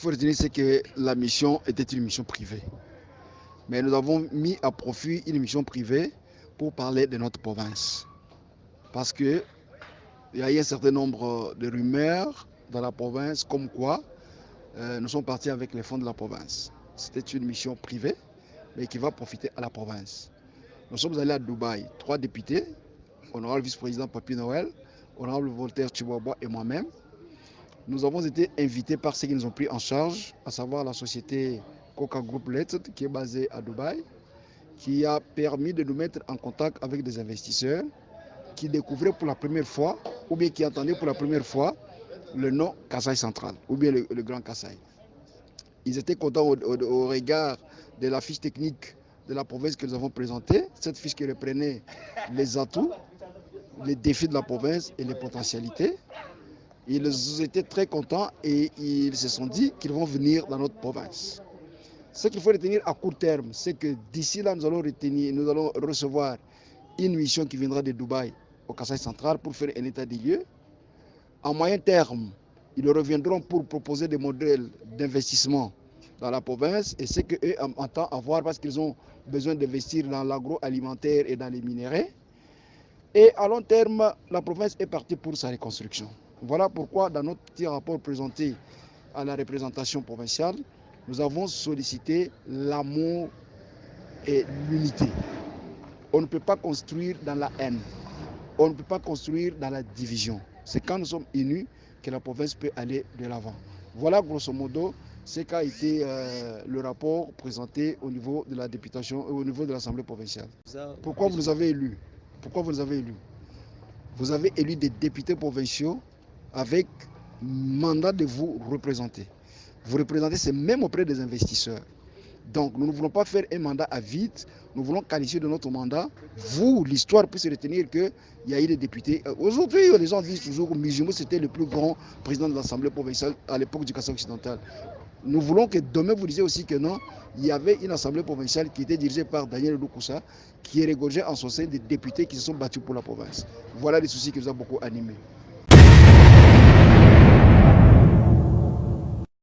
faut retenir, c'est que la mission était une mission privée. Mais nous avons mis à profit une mission privée pour parler de notre province. Parce qu'il y a eu un certain nombre de rumeurs dans la province comme quoi nous sommes partis avec les fonds de la province. C'était une mission privée, mais qui va profiter à la province. Nous sommes allés à Dubaï, 3 députés, honorable vice-président Papi Noël, honorable Voltaire Chihuahua et moi-même. Nous avons été invités par ceux qui nous ont pris en charge, à savoir la société Coca Group Limited, qui est basée à Dubaï, qui a permis de nous mettre en contact avec des investisseurs qui découvraient pour la première fois, ou bien qui entendaient pour la première fois, le nom Kasaï Central, ou bien le Grand Kasaï. Ils étaient contents au regard de la fiche technique de la province que nous avons présentée, cette fiche qui reprenait les atouts, les défis de la province et les potentialités. Ils étaient très contents et ils se sont dit qu'ils vont venir dans notre province. Ce qu'il faut retenir à court terme, c'est que d'ici là, nous allons recevoir une mission qui viendra de Dubaï au Kasaï Central pour faire un état des lieux. À moyen terme, ils reviendront pour proposer des modèles d'investissement dans la province et ce qu'eux entendent avoir parce qu'ils ont besoin d'investir dans l'agroalimentaire et dans les minéraux. Et à long terme, la province est partie pour sa reconstruction. Voilà pourquoi dans notre petit rapport présenté à la représentation provinciale, nous avons sollicité l'amour et l'unité. On ne peut pas construire dans la haine. On ne peut pas construire dans la division. C'est quand nous sommes unis que la province peut aller de l'avant. Voilà grosso modo ce qu'a été le rapport présenté au niveau de la députation, au niveau de l'Assemblée provinciale. Pourquoi vous nous avez élus? Pourquoi vous nous avez élus? Vous avez élu des députés provinciaux avec mandat de vous représenter. Vous représentez, c'est même auprès des investisseurs. Donc, nous ne voulons pas faire un mandat à vide. Nous voulons qualifier de notre mandat. Vous, l'histoire puisse retenir qu'il y a eu des députés. Aujourd'hui, les gens disent toujours que Mijimou, c'était le plus grand président de l'Assemblée provinciale à l'époque du Kassai occidental. Nous voulons que demain, vous disiez aussi que non, il y avait une Assemblée provinciale qui était dirigée par Daniel Loukoussa, qui regorgeait en son sein des députés qui se sont battus pour la province. Voilà les soucis qui nous ont beaucoup animés.